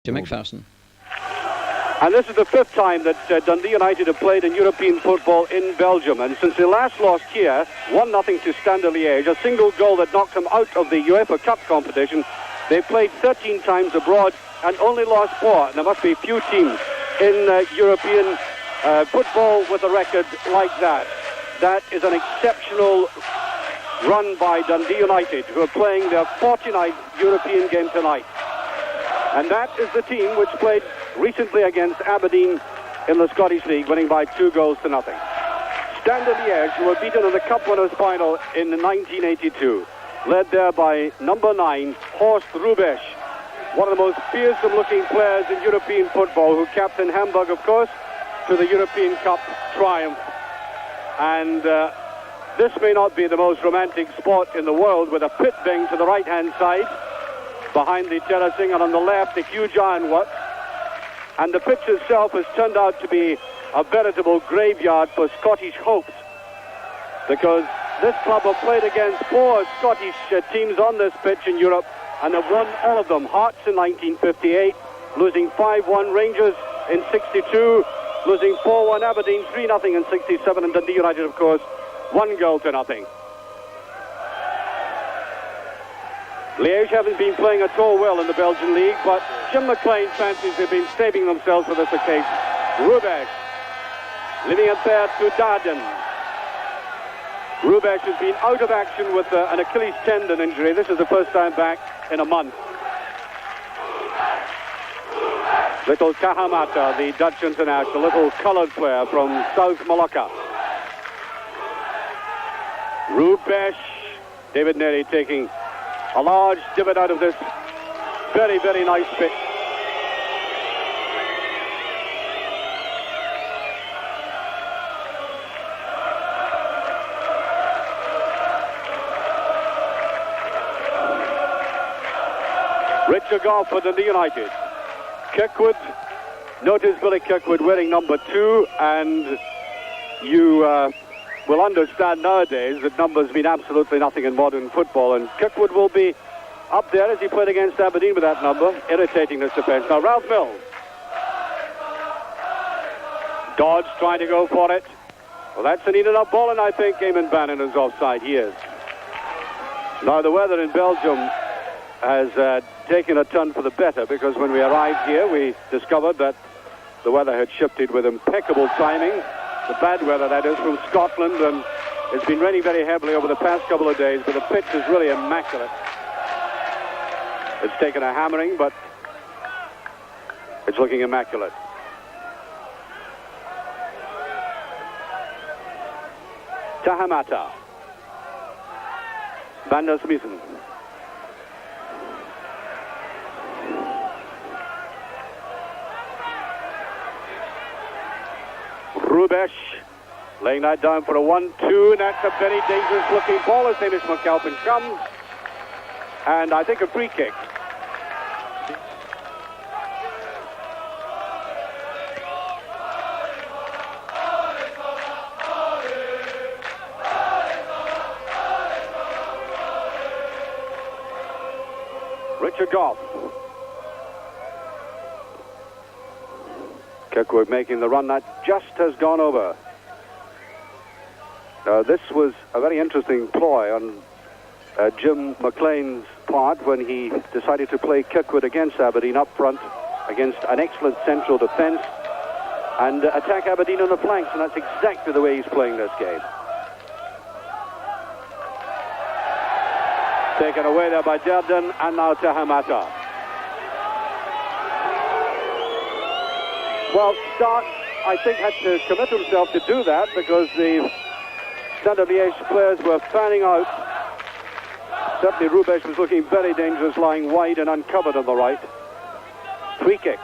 to McPherson. And this is the fifth time that Dundee United have played in European football in Belgium. And since they last lost here, 1-0 to Standard Liège, a single goal that knocked them out of the UEFA Cup competition, they've played 13 times abroad and only lost 4. And there must be few teams in European football with a record like that. That is an exceptional run by Dundee United, who are playing their 49th European game tonight. And that is the team which played recently against Aberdeen in the Scottish League, winning by 2-0. Standard Liège, who were beaten in the Cup Winners' Final in 1982, led there by number 9, Horst Rubesch, one of the most fearsome-looking players in European football, who captained Hamburg, of course, to the European Cup triumph. And this may not be the most romantic spot in the world, with a pit wing to the right-hand side, behind the terracing, and on the left, a huge ironwork. And the pitch itself has turned out to be a veritable graveyard for Scottish hopes, because this club have played against 4 Scottish teams on this pitch in Europe, and have won all of them. Hearts in 1958, losing 5-1, Rangers in 62, losing 4-1, Aberdeen 3-0 in 67, and Dundee United, of course, 1-0. Liège haven't been playing at all well in the Belgian League, but Jim McLean fancies they've been saving themselves for this occasion. Rubesch, leaving it there to Darden. Rubesch has been out of action with an Achilles tendon injury. This is the first time back in a month. Little Tahamata, the Dutch international, little coloured player from South Malacca. Rubesch, David Neri taking a large divot out of this very, very nice pitch. Richard Goff for Dundee United. Kirkwood, notice Billy Kirkwood wearing number 2, and you will understand nowadays that numbers mean absolutely nothing in modern football, and Kirkwood will be up there as he played against Aberdeen with that number, irritating this defence. Now Ralph Mills. Dodds trying to go for it. Well, that's an eaten-up ball, and I think Eamon Bannon is offside. He is. Now the weather in Belgium has taken a turn for the better, because when we arrived here we discovered that the weather had shifted with impeccable timing. The bad weather, that is, from Scotland, and it's been raining very heavily over the past couple of days, but the pitch is really immaculate. It's taken a hammering, but it's looking immaculate. Tahamata. Van der Smissen. Rubesch laying that down for a 1-2, and that's a very dangerous looking ball as Hamish McAlpin comes, and I think a free kick. Richard Goff. Kirkwood making the run, that just has gone over. This was a very interesting ploy on Jim McLean's part when he decided to play Kirkwood against Aberdeen up front, against an excellent central defence, and attack Aberdeen on the flanks, and that's exactly the way he's playing this game. Taken away there by Derden, and now Tahamata. Well, Stark, I think, had to commit himself to do that, because the Standard Liège players were fanning out. Certainly Rubesch was looking very dangerous, lying wide and uncovered on the right. Free kick.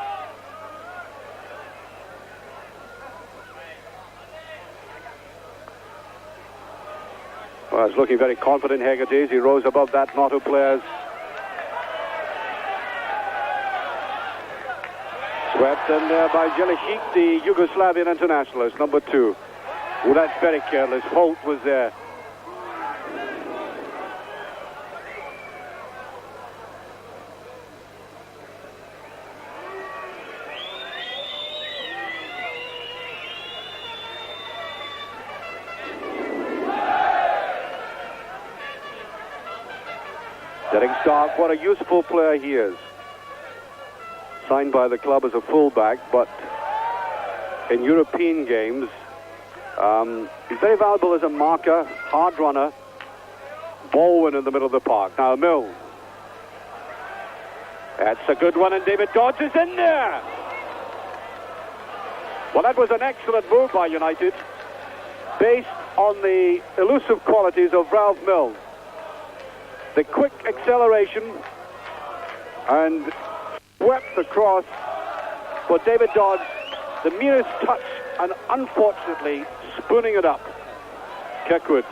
Well, it's looking very confident, Hegarty. He rose above that knot of players. Swept in there by Jelicic, the Yugoslavian internationalist, number 2. Oh, that's very careless. Holt was there. Getting Stark, what a useful player he is. Signed by the club as a fullback, but in European games, he's very valuable as a marker, hard runner, ball winner in the middle of the park. Now Mills. That's a good one, and David Dodds is in there. Well, that was an excellent move by United, based on the elusive qualities of Ralph Mills. The quick acceleration and swept across for David Dodds, the merest touch, and unfortunately spooning it up. Kirkwood.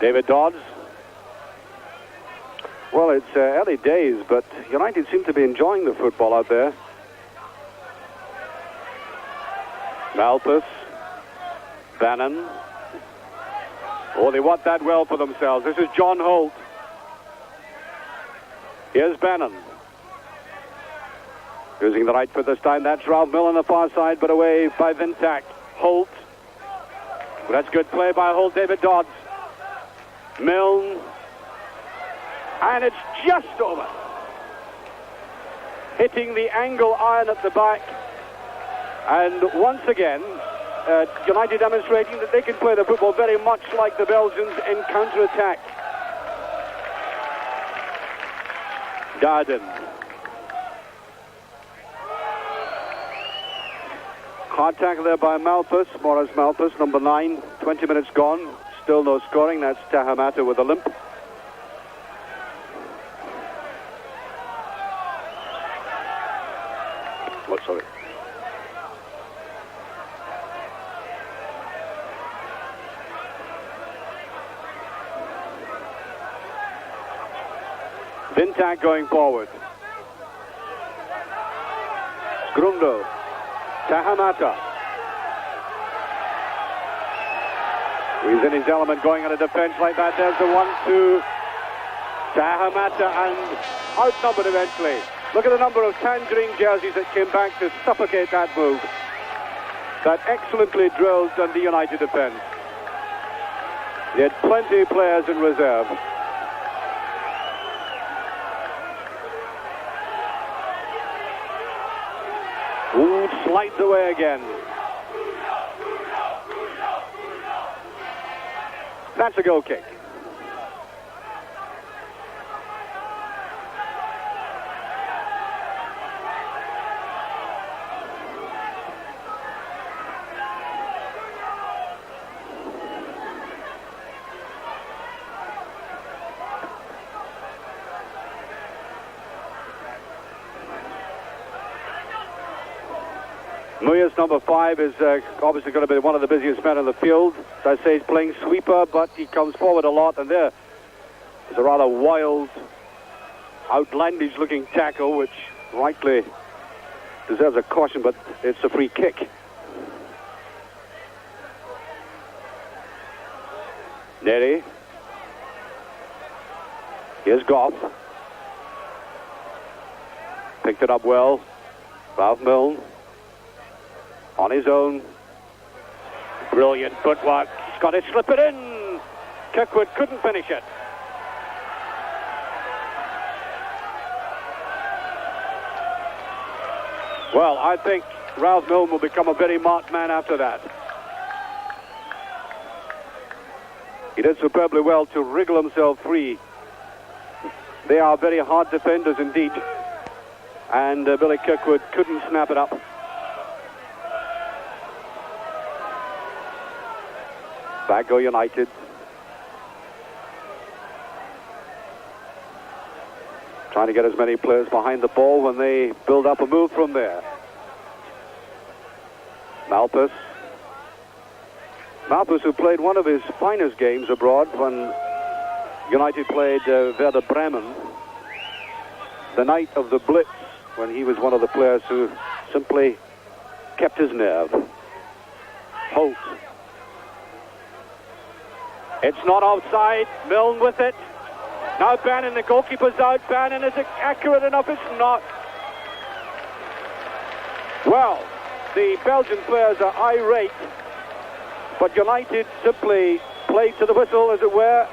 David Dodds. Well, it's early days, but United seem to be enjoying the football out there. Malthus. Bannon. Oh, they want that well for themselves. This is John Holt. Here's Bannon. Using the right foot this time. That's Ralph Milne on the far side, but away by Vintak. Holt. That's good play by Holt. David Dodds. Milne. And it's just over. Hitting the angle iron at the back. And once again, United demonstrating that they can play the football very much like the Belgians in counter-attack. Darden. Hard tackle there by Malthus, Maurice Malthus, number 9. 20 minutes gone, still no scoring. That's Tahamata with a limp. What, sorry? Vintak going forward. Grundo. Tahamata. He's in his element going on a defense like that. There's the 1-2. Tahamata and outnumbered eventually. Look at the number of tangerine jerseys that came back to suffocate that move. That excellently drilled Dundee United defense. He had plenty of players in reserve. Ooh, slides away again. That's a goal kick. Muya's number 5 is obviously going to be one of the busiest men on the field. As I say, he's playing sweeper, but he comes forward a lot, and there is a rather wild, outlandish-looking tackle, which rightly deserves a caution, but it's a free kick. Neri. Here's Goff. Picked it up well. Ralph Milne. On his own. Brilliant footwork. He's got to slip it in. Kirkwood couldn't finish it. Well, I think Ralph Milne will become a very marked man after that. He did superbly well to wriggle himself free. They are very hard defenders indeed. And Billy Kirkwood couldn't snap it up. Back go United. Trying to get as many players behind the ball when they build up a move from there. Malthus. Malthus, who played one of his finest games abroad when United played Werder Bremen, the night of the Blitz, when he was one of the players who simply kept his nerve. Holt. It's not offside. Milne with it. Now Bannon, the goalkeeper's out. Bannon, is it accurate enough? It's not. Well, the Belgian players are irate, but United simply played to the whistle, as it were.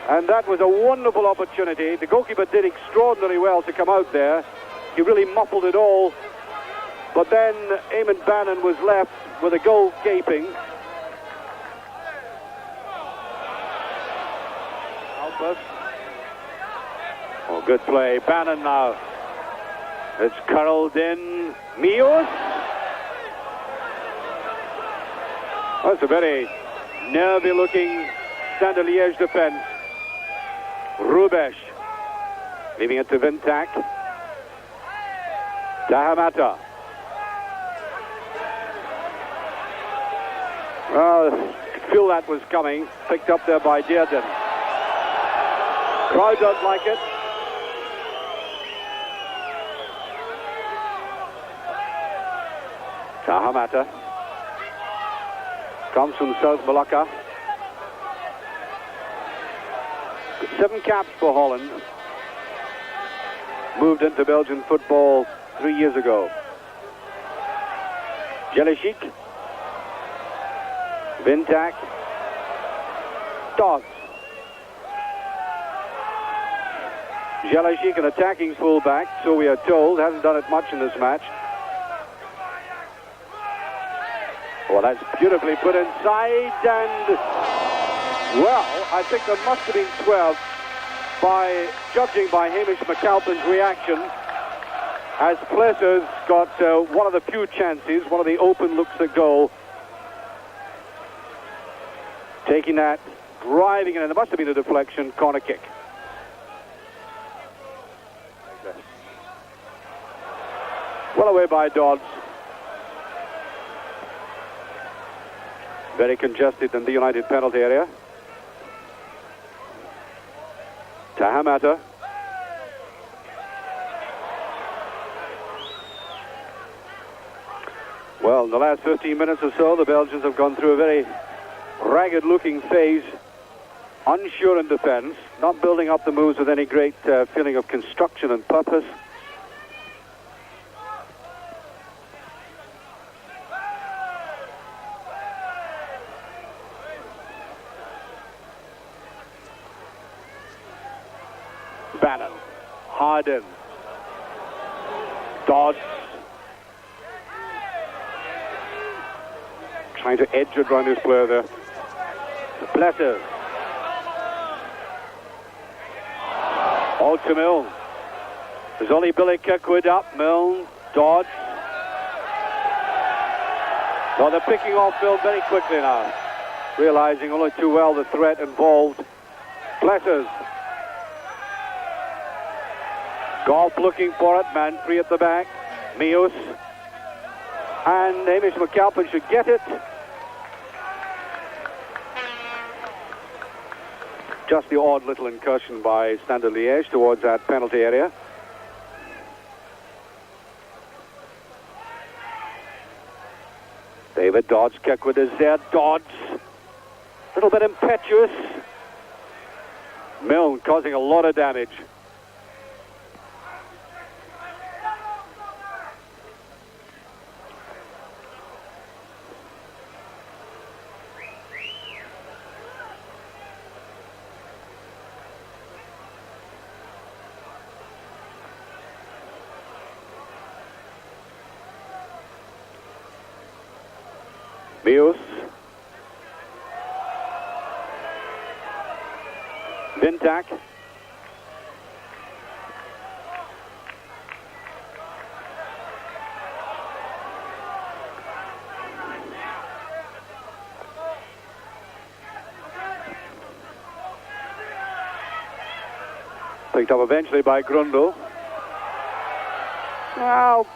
And that was a wonderful opportunity. The goalkeeper did extraordinarily well to come out there. He really muffled it all. But then Eamon Bannon was left with a goal gaping. Alpers. Oh, good play. Bannon now. It's curled in. Mios. That's a very nervy-looking Standard Liège defense. Rubesh. Leaving it to Vintak. Tahamata. Could feel that was coming. Picked up there by Dearden. Crowd don't like it. Tahamata. Comes from South Malacca. 7 caps for Holland. Moved into Belgian football 3 years ago. Jelishik. Vintak. Dodds. Jelishik, an attacking fullback, so we are told. Hasn't done it much in this match. Well, that's beautifully put inside, and well, I think there must have been 12 judging by Hamish McAlpin's reaction, as Plesser's got one of the few chances, one of the open looks at goal. Taking that, driving it, and there must have been a deflection, corner kick. Well away by Dodds. Very congested in the United penalty area. Tahamata. Well, in the last 15 minutes or so, the Belgians have gone through a very ragged-looking phase. Unsure in defence, not building up the moves with any great feeling of construction and purpose. Bannon, Harden, Dodds, trying to edge it around his player there. Platters. All to Milne. There's only Billy Kirkwood up. Milne, Dodds. So they're picking off Milne very quickly now, realizing only too well the threat involved. Platters. Golf looking for it, man free at the back. Mios. And Hamish McAlpin should get it. Just the odd little incursion by Standard Liège towards that penalty area. David Dodds, Kirkwood is there. Dodds. A little bit impetuous. Milne causing a lot of damage. Mios. Vintak. Picked up eventually by Grundle. Well,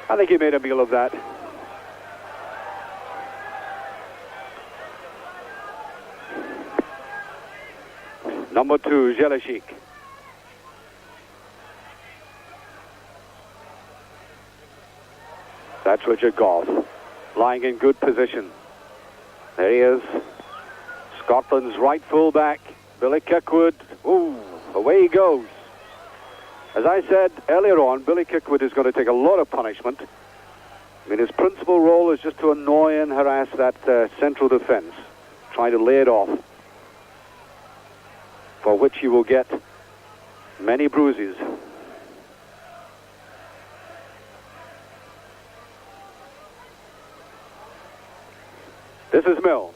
I think he made a meal of that. Number 2, Jelishik. That's Richard Goff, lying in good position. There he is. Scotland's right full-back, Billy Kirkwood. Ooh, away he goes. As I said earlier on, Billy Kirkwood is going to take a lot of punishment. I mean, his principal role is just to annoy and harass that central defence, trying to lay it off. for which he will get many bruises. This is Mill.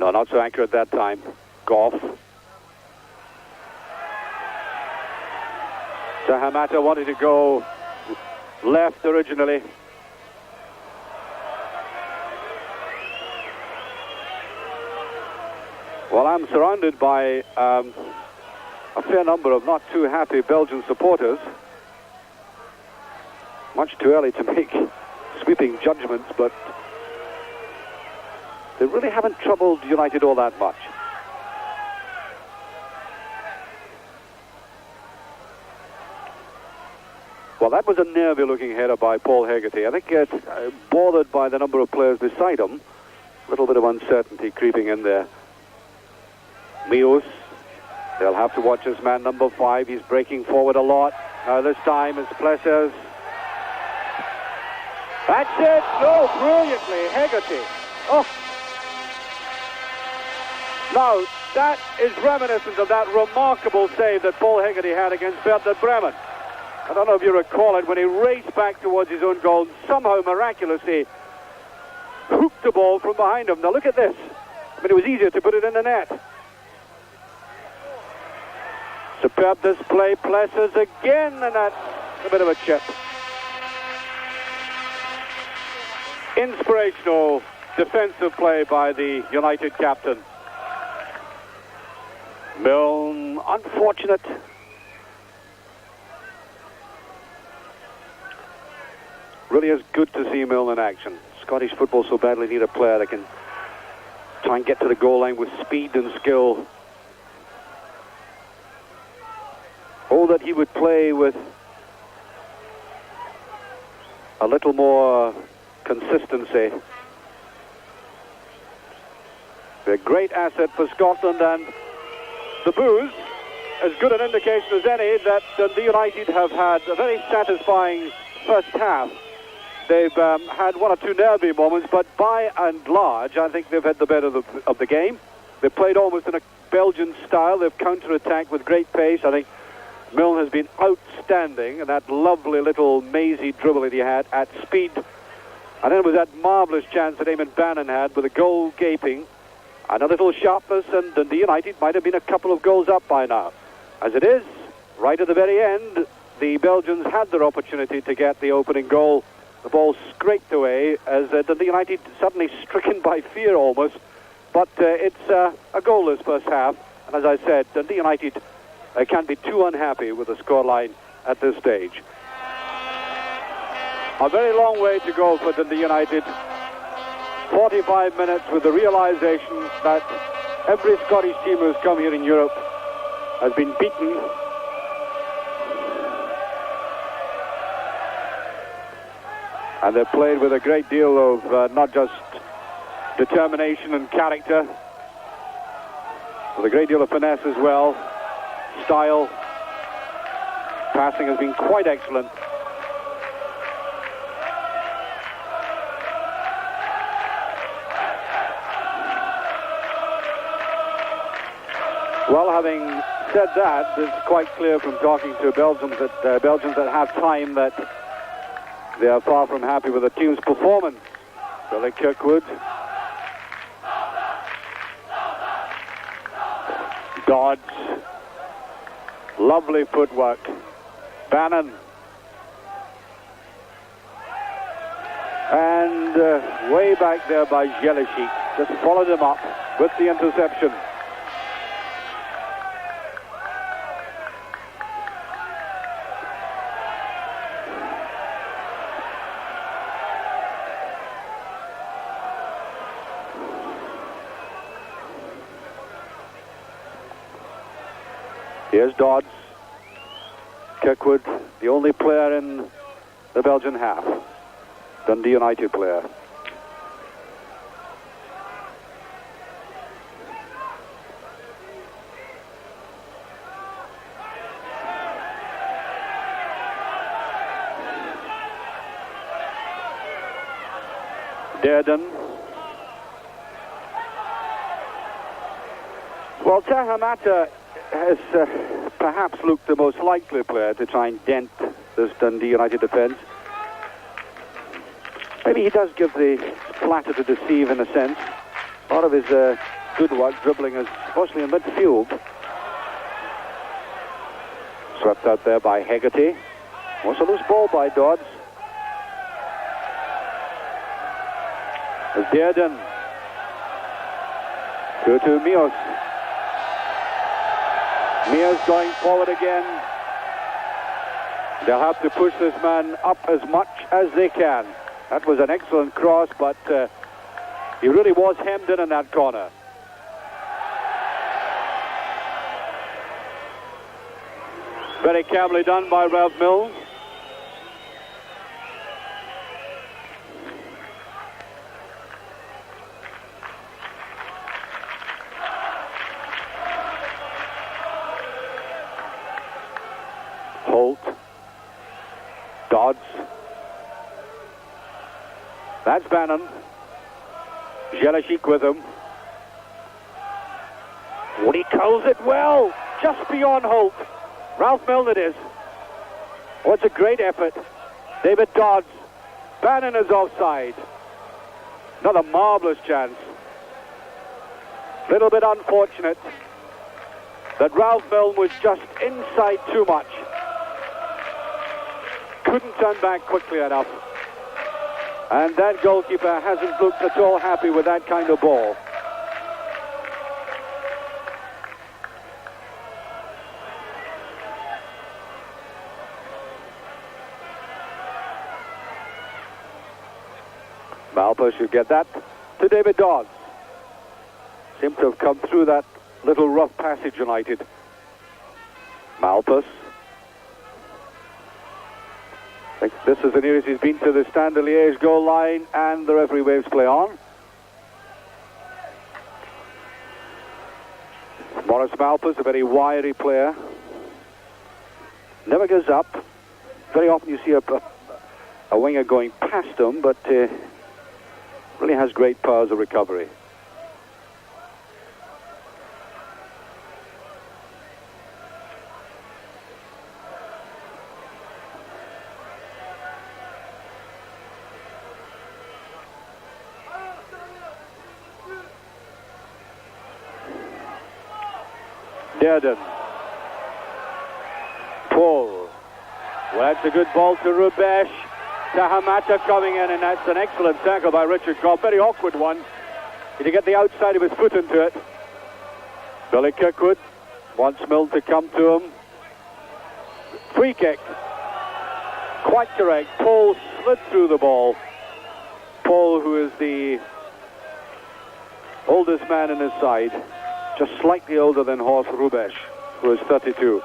No, not so accurate that time. Goff. Sahamata wanted to go left originally. Well, I'm surrounded by a fair number of not too happy Belgian supporters. Much too early to make sweeping judgments, but they really haven't troubled United all that much. Well, that was a nervy-looking header by Paul Hegarty. I think bothered by the number of players beside him. A little bit of uncertainty creeping in there. Mios, they'll have to watch his man number 5. He's breaking forward a lot. This time it's Plessers. That's it! No, brilliantly, Hegarty. Oh. Now, that is reminiscent of that remarkable save that Paul Hegarty had against Werder Bremen. I don't know if you recall it, when he raced back towards his own goal and somehow miraculously hooked the ball from behind him. Now look at this. I mean, it was easier to put it in the net. Superb display, Plessers again, and that's a bit of a chip. Inspirational defensive play by the United captain. Milne, unfortunate. Really is good to see Milne in action. Scottish football so badly need a player that can try and get to the goal line with speed and skill. Oh, that he would play with a little more consistency. A great asset for Scotland, and the booze, as good an indication as any that Dundee United have had a very satisfying first half. They've had one or two nervy moments, but by and large, I think they've had the better of the game. They've played almost in a Belgian style. They've counter-attacked with great pace. I think Milne has been outstanding, and that lovely little mazy dribble that he had at speed. And then it was that marvellous chance that Eamon Bannon had with a goal gaping and a little sharpness, and Dundee United might have been a couple of goals up by now. As it is, right at the very end, the Belgians had their opportunity to get the opening goal. The ball scraped away as Dundee United suddenly stricken by fear almost. But it's a goalless first half. And as I said, Dundee United can't be too unhappy with the scoreline at this stage. A very long way to go for Dundee United. 45 minutes with the realization that every Scottish team who's come here in Europe has been beaten. And they've played with a great deal of not just determination and character, with a great deal of finesse as well, style. Passing has been quite excellent. Well, having said that, it's quite clear from talking to Belgians at half-time that they are far from happy with the team's performance. Billy Kirkwood. Dodds. Lovely footwork. Bannon. And way back there by Jelici. Just followed him up with the interception. Here's Dodds. Kirkwood, the only player in the Belgian half. Dundee United player. Dearden. Well, Tahamata has perhaps looked the most likely player to try and dent this Dundee United defence. Maybe he does give the platter to deceive in a sense. A lot of his good work dribbling is mostly in midfield. Swept out there by Hegarty. Was a loose ball by Dodds. As Dearden. Through to Mios. Mios going forward again. They'll have to push this man up as much as they can. That was an excellent cross, but he really was hemmed in that corner. Very calmly done by Ralph Mills. Holt. Dodds. That's Bannon. Jelashik with him. Well, he culls it well. Just beyond Holt. Ralph Milne it is. Oh, it's a great effort. David Dodds. Bannon is offside. Another marvellous chance. Little bit unfortunate that Ralph Milne was just inside too much. Couldn't turn back quickly enough. And that goalkeeper hasn't looked at all happy with that kind of ball. Malpa should get that to David Dodds. Seemed to have come through that little rough passage, United. Malpas. I think this is the nearest he's been to the Standard Liège goal line, and the referee waves play on. Maurice Malpas, a very wiry player. Never gives up. Very often you see a winger going past him, but really has great powers of recovery. Dearden. Paul. Well, that's a good ball to Rubesh. Tahamata coming in, and that's an excellent tackle by Richard Cobb. Very awkward one. Did he get the outside of his foot into it? Billy Kirkwood wants Milne to come to him. Free kick. Quite correct. Paul slid through the ball. Paul, who is the oldest man in his side, just slightly older than Horst Rubesh, who is 32.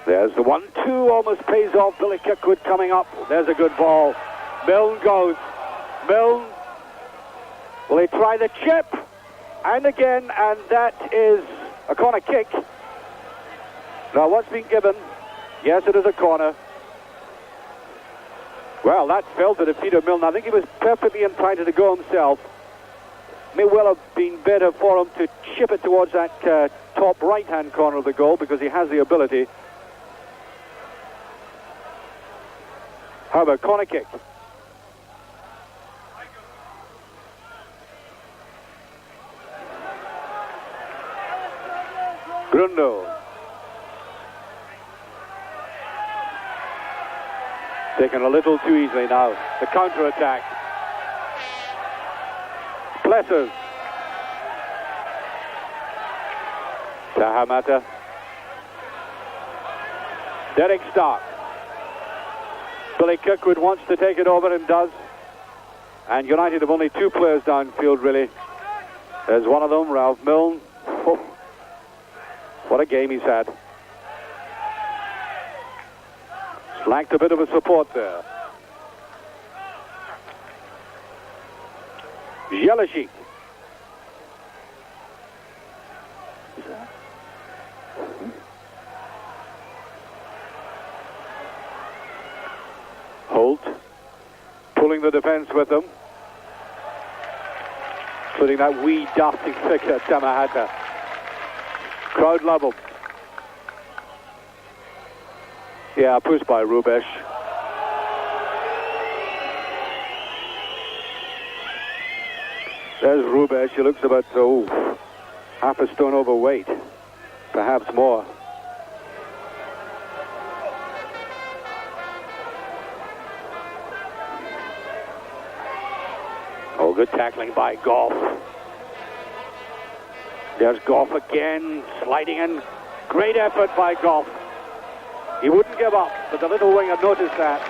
There's the 1-2, almost pays off. Billy Kirkwood coming up. There's a good ball. Milne goes. Milne. Will he try the chip? And again, and that is a corner kick. Now, what's been given? Yes, it is a corner. Well, that fell to the feet of Milne. I think he was perfectly entitled to go himself. May well have been better for him to chip it towards that top right-hand corner of the goal, because he has the ability. How about corner kick? Grundo. Taken a little too easily now. The counter-attack. Plessers. Tahamata. Derek Stark. Billy Kirkwood wants to take it over and does. And United have only two players downfield, really. There's one of them, Ralph Milne. Oh, what a game he's had. Lacked a bit of a support there. Jelashik. Holt pulling the defence with them, including that wee darting figure, Tamahata. Crowd love him. Yeah, pushed by Rubesh. There's Rubesh. He looks about, half a stone overweight, perhaps more. Oh, good tackling by Goff. There's Goff again, sliding in. Great effort by Goff. He wouldn't give up, but the little winger noticed that.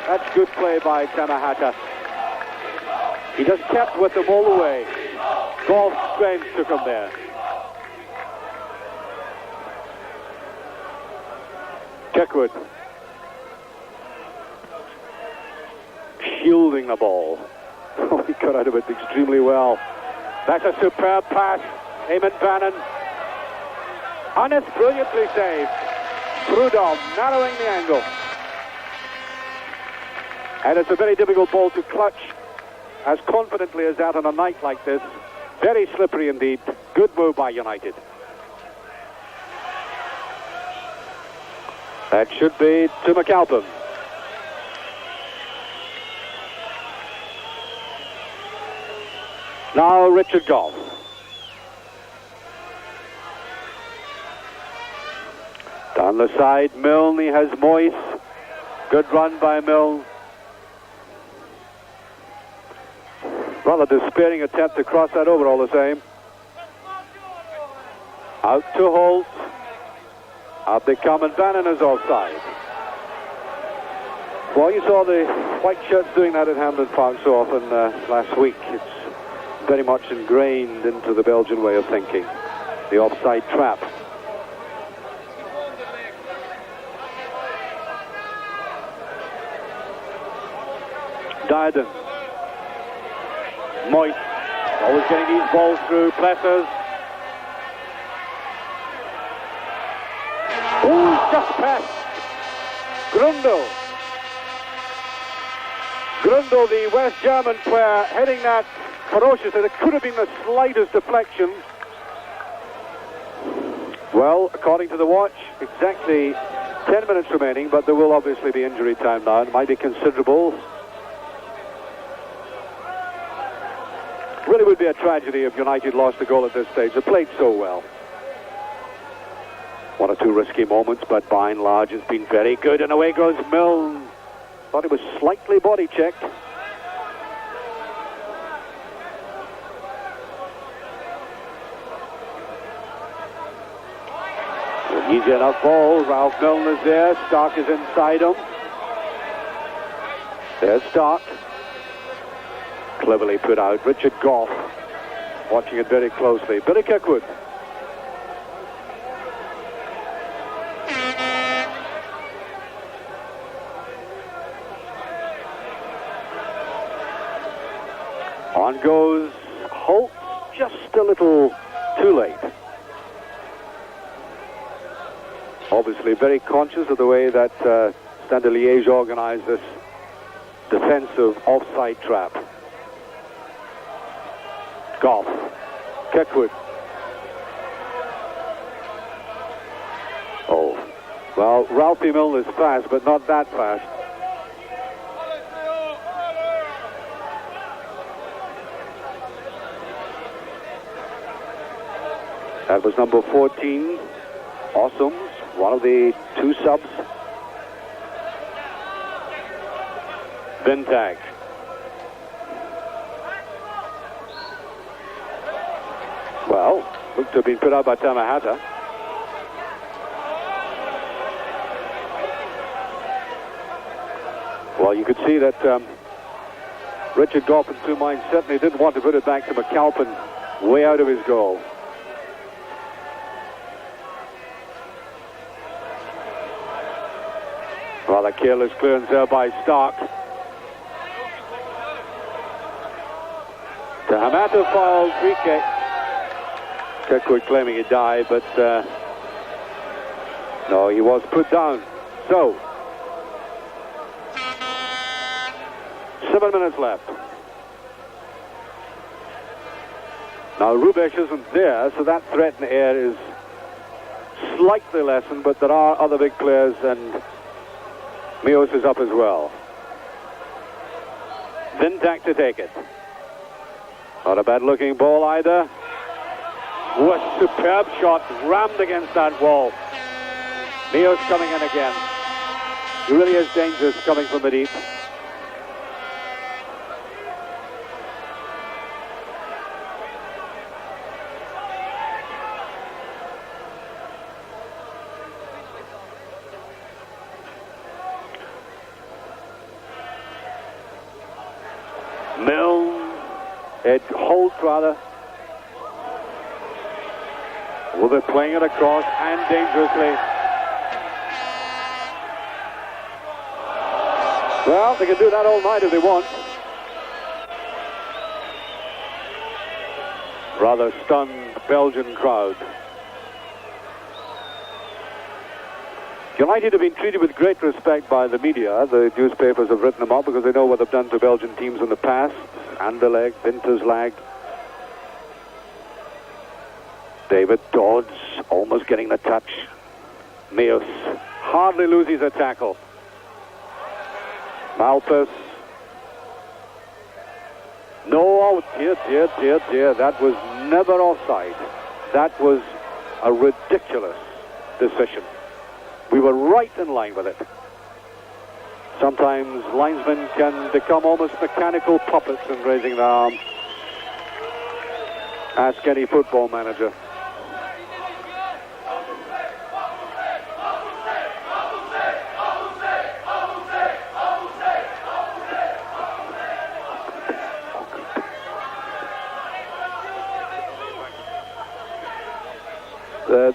That's good play by Tamahata. He just kept with them all the way. Goff's strength took him there. Kirkwood. Shielding the ball. Oh, he got out of it extremely well. That's a superb pass. Eamon Bannon. Honest, brilliantly saved. Prudhomme narrowing the angle. And it's a very difficult ball to clutch as confidently as that on a night like this. Very slippery indeed. Good move by United. That should be to McAlpin. Now Richard Goff. Down the side, Milne. He has Moyes. Good run by Milne. Rather despairing attempt to cross that over all the same. Out to Holt. Out they come, and Bannon is offside. Well, you saw the white shirts doing that at Hampden Park so often last week. It's very much ingrained into the Belgian way of thinking. The offside trap. Diadon. Moyes. Always getting these balls through. Plessers. Ooh, just past. Grundle. Grundle, the West German player, heading that ferociously. There could have been the slightest deflection. Well, according to the watch, exactly 10 minutes remaining, but there will obviously be injury time now. It might be considerable. Really would be a tragedy if United lost the goal at this stage. They played so well. One or two risky moments, but by and large it's been very good. And away goes Milne. Thought he was slightly body checked. Easy enough ball. Ralph Milne is there. Stark is inside him. There's Stark. Cleverly put out. Richard Goff watching it very closely. Billy Kirkwood. On goes Holt, just a little too late. Obviously very conscious of the way that Standard Liège organized this defensive offside trap. Goff. Kirkwood. Oh. Well, Ralphie Milne is fast, but not that fast. That was number 14. Awesome. One of the two subs. Vintag. Well, looked to have been put out by Tamahata. Well, you could see that Richard Goff in two minds certainly didn't want to put it back to McAlpin way out of his goal. Rather careless clearance there by Stark. Tamahata fouled, free kick. Kirkwood claiming he died, but no, he was put down. So, 7 minutes left. Now Rubesch isn't there, so that threat in the air is slightly lessened, but there are other big players, and Meos is up as well. Vintak to take it. Not a bad looking ball either. What a superb shot, rammed against that wall. Meos coming in again. He really is dangerous coming from the deep. It holds rather. Well, they're playing it across and dangerously. Well, they can do that all night if they want. Rather stunned Belgian crowd. United have been treated with great respect by the media. The newspapers have written them up because they know what they've done to Belgian teams in the past. Anderlecht, Winterslag. David Dodds almost getting the touch. Meos hardly loses a tackle. Malpas. No, oh dear. That was never offside. That was a ridiculous decision. We were right in line with it. Sometimes linesmen can become almost mechanical puppets in raising their arm. Ask any football manager.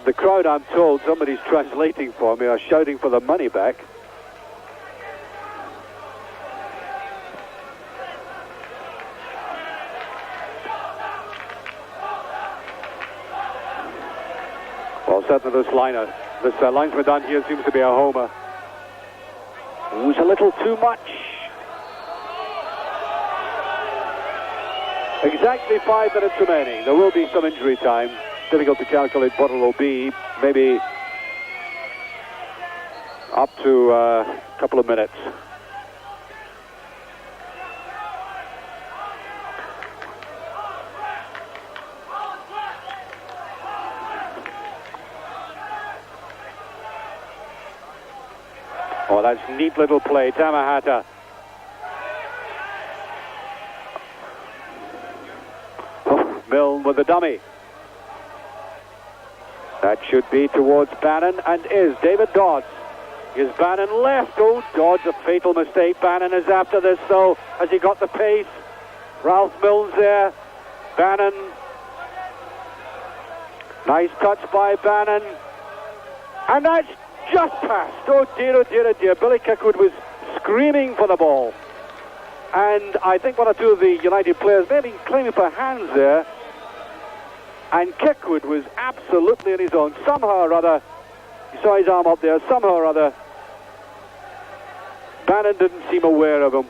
The crowd, I'm told, somebody's translating for me, are shouting for the money back. Well, certainly this linesman down here seems to be a homer. Who's a little too much. Exactly 5 minutes remaining. There will be some injury time. Difficult to calculate what it will be. Maybe up to a couple of minutes. Oh, that's neat little play. Tamahata. Oh, Milne with the dummy. That should be towards Bannon, and is. David Dodds. Is Bannon left? Oh, Dodds, a fatal mistake. Bannon is after this, though. Has he got the pace? Ralph Milne's there. Bannon. Nice touch by Bannon. And that's just passed. Oh dear. Billy Kirkwood was screaming for the ball. And I think one or two of the United players may have been claiming for hands there. And Kirkwood was absolutely in his own. Somehow or other, you saw his arm up there, somehow or other, Bannon didn't seem aware of him.